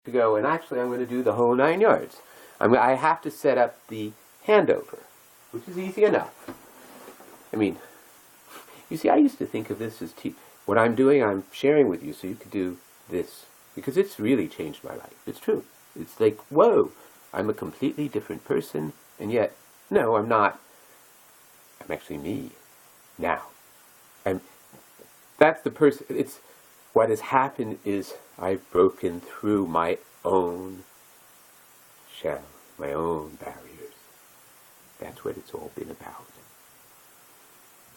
to go, and actually I'm going to do the whole 9 yards. I have to set up the handover, which is easy enough. I mean, you see, I used to think of this as what I'm doing, I'm sharing with you so you could do this. Because it's really changed my life. It's true. It's like, whoa, I'm a completely different person, and yet, no, I'm not. I'm actually me now. That's the person. It's what has happened is I've broken through my own shell, my own barriers. That's what it's all been about.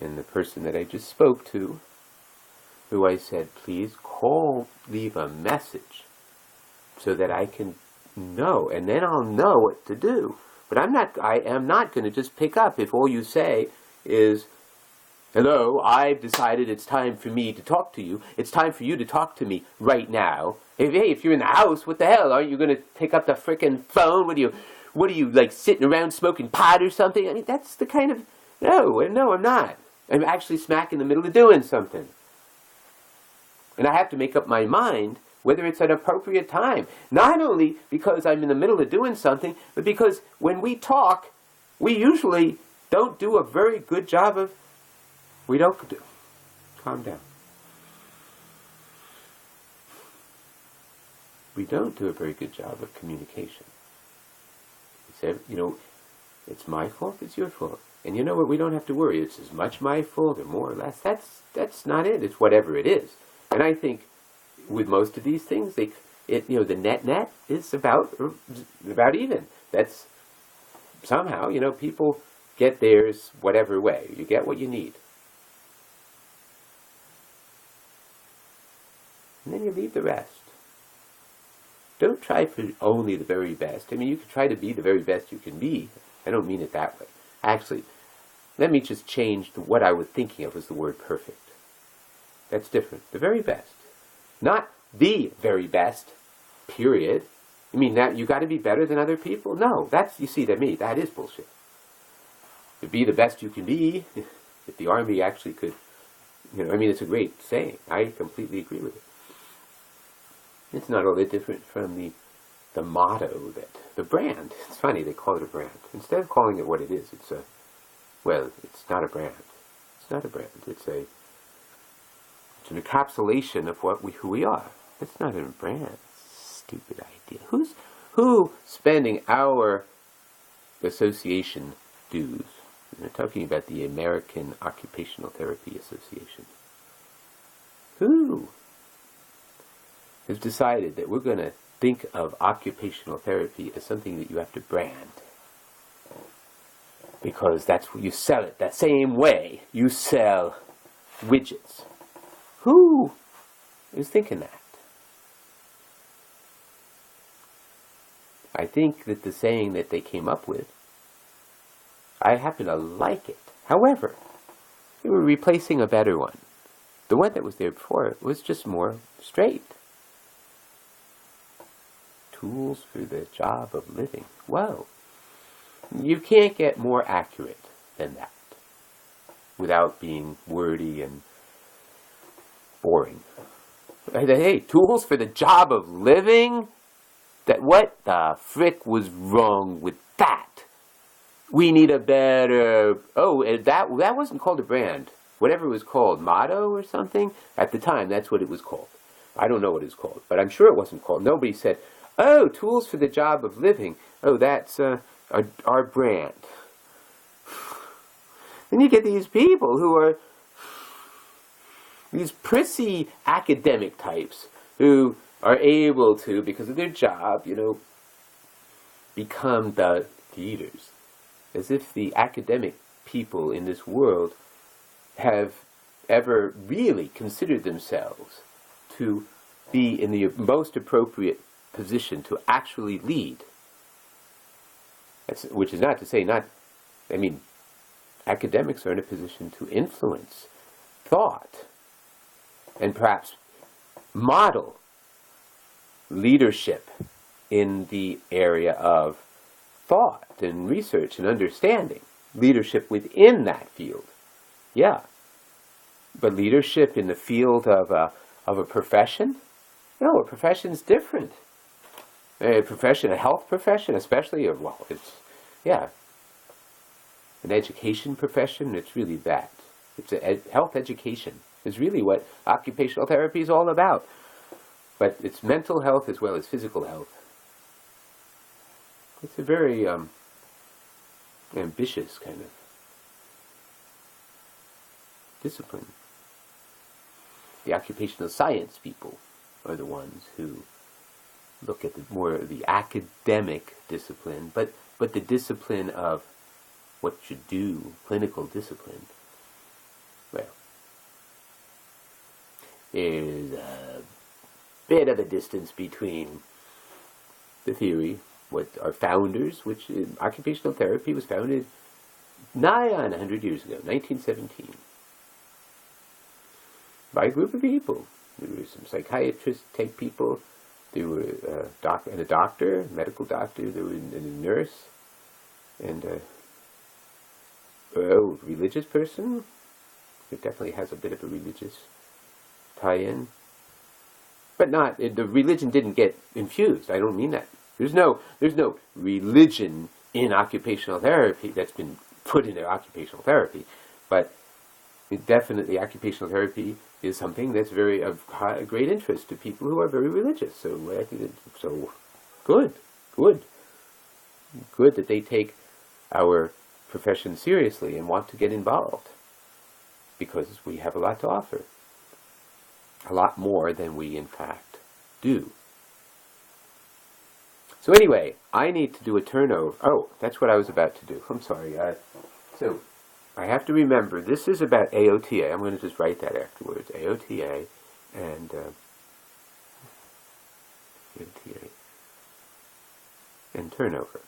And the person that I just spoke to, who I said, please leave a message so that I can know, and then I'll know what to do. But I am not going to just pick up if all you say is, hello, I've decided it's time for me to talk to you. It's time for you to talk to me right now. If you're in the house, what the hell? Aren't you going to pick up the frickin' phone? What are you, like, sitting around smoking pot or something? I mean, that's the kind of, no, I'm not. I'm actually smack in the middle of doing something. And I have to make up my mind whether it's an appropriate time. Not only because I'm in the middle of doing something, but because when we talk, we usually don't do a very good job of, calm down. We don't do a very good job of communication. It's my fault, it's your fault. And you know what, we don't have to worry. It's as much my fault or more or less. That's not it. It's whatever it is. And I think with most of these things, the net is about even. That's somehow, people get theirs whatever way. You get what you need. And then you leave the rest. Don't try for only the very best. I mean, you can try to be the very best you can be. I don't mean it that way. Actually, let me just change what I was thinking of as the word perfect. That's different. The very best. Not the very best, period. You mean that you got to be better than other people? No, you see, to me, that is bullshit. To be the best you can be, if the army actually could, it's a great saying. I completely agree with it. It's not all that different from the motto, the brand. It's funny, they call it a brand. Instead of calling it what it is, it's not a brand. It's not a brand. It's an encapsulation of who we are. It's not a brand. Stupid idea. Who spending our association dues? We're talking about the American Occupational Therapy Association. Who has decided that we're going to think of occupational therapy as something that you have to brand? Because that's where you sell it. That same way you sell widgets. Who is thinking that? I think that the saying that they came up with, I happen to like it. However, they were replacing a better one. The one that was there before was just more straight. Tools for the job of living. Whoa. You can't get more accurate than that without being wordy and boring. Hey, tools for the job of living? What the frick was wrong with that? We need a better... that wasn't called a brand. Whatever it was called, motto or something? At the time, that's what it was called. I don't know what it was called, but I'm sure it wasn't called. Nobody said, oh, tools for the job of living. Oh, that's our brand. Then you get these people who are these prissy academic types who are able to, because of their job, become the leaders. As if the academic people in this world have ever really considered themselves to be in the most appropriate position to actually lead. Which is not to say academics are in a position to influence thought and perhaps model leadership in the area of thought and research and understanding. Leadership within that field. Yeah. But leadership in the field of a profession? No, a profession's different. A profession, a health profession, especially, well, it's, yeah, an education profession, it's really that. It's health education is really what occupational therapy is all about. But it's mental health as well as physical health. It's a very ambitious kind of discipline. The occupational science people are the ones who look at the academic discipline, but the discipline of what you do, clinical discipline, well, there's a bit of a distance between the theory, what our founders, which occupational therapy was founded nigh on 100 years ago, 1917, by a group of people. There were some psychiatrist-type people, there were a doctor, a medical doctor, there was a nurse, and a religious person. It definitely has a bit of a religious tie-in. But not, the religion didn't get infused. I don't mean that. There's no religion in occupational therapy that's been put into occupational therapy. But definitely occupational therapy is something that's very of great interest to people who are very religious. So I think it's so good that they take our profession seriously and want to get involved, because we have a lot to offer. A lot more than we in fact do. So anyway, I need to do a turnover. Oh, that's what I was about to do. I'm sorry. So I have to remember, this is about AOTA. I'm going to just write that afterwards. AOTA and AOTA and turnover.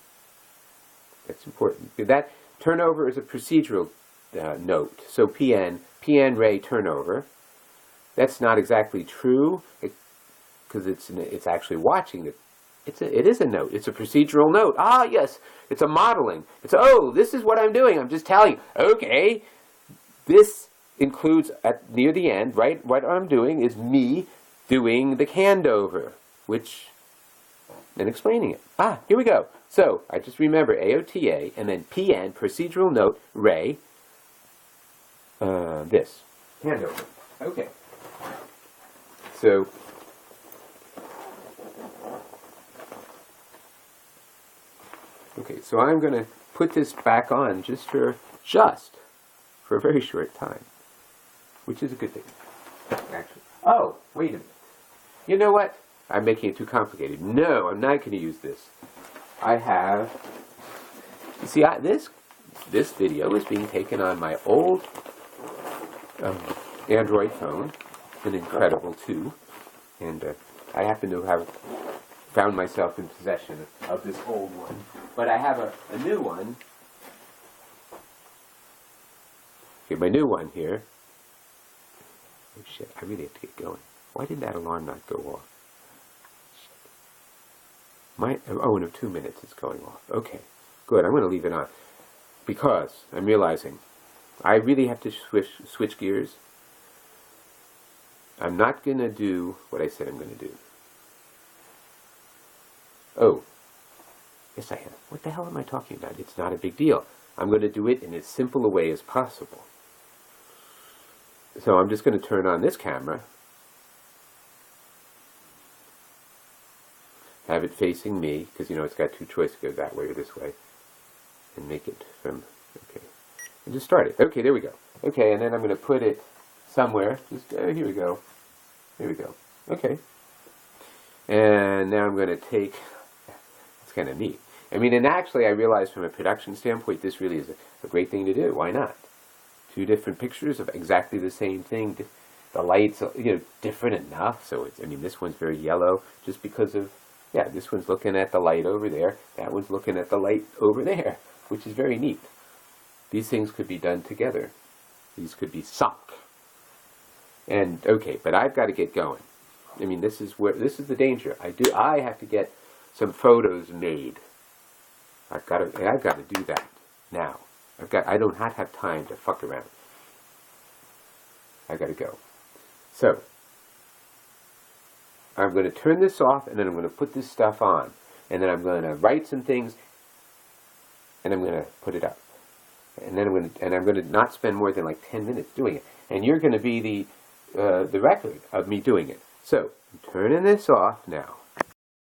That's important. That turnover is a procedural note. So PN Ray turnover. That's not exactly true, because it's actually watching it. It is a note. It's a procedural note. Ah, yes, it's a modeling. It's, oh, this is what I'm doing. I'm just telling you. Okay, this includes near the end, right? What I'm doing is me doing the handover, and explaining it. Ah, here we go. So I just remember AOTA and then PN, procedural note, Ray. This handover. Okay. So, so I'm going to put this back on just for a very short time, which is a good thing, actually. Oh, wait a minute. You know what? I'm making it too complicated. No, I'm not going to use this. I have, you see, this video is being taken on my old Android phone. An Incredible 2, and I happen to have found myself in possession of this old one, but I have a new one. Okay, my new one here. Oh shit, I really have to get going. Why did that alarm not go off? Shit. In 2 minutes it's going off. Okay, good, I'm going to leave it on, because I'm realizing I really have to switch gears. I'm not going to do what I said I'm going to do. Oh, yes I am. What the hell am I talking about? It's not a big deal. I'm going to do it in as simple a way as possible. So I'm just going to turn on this camera, have it facing me, because it's got two choices, go that way or this way, and make it from, okay, and just start it. Okay, there we go. Okay, and then I'm going to put it somewhere. Just here we go. Here we go. Okay. And now I'm going to take, it's kind of neat. I mean, and actually I realized from a production standpoint, this really is a great thing to do. Why not? Two different pictures of exactly the same thing. The lights, different enough. So it's, I mean, this one's very yellow just because of, yeah, this one's looking at the light over there. That one's looking at the light over there, which is very neat. These things could be done together. These could be sunk. And okay, but I've got to get going. I mean, this is the danger. I have to get some photos made. I've got to do that now. I don't have time to fuck around. I've got to go. So I'm going to turn this off, and then I'm going to put this stuff on. And then I'm going to write some things, and I'm going to put it up. And then I'm going to not spend more than like 10 minutes doing it. And you're going to be the record of me doing it. So I'm turning this off now.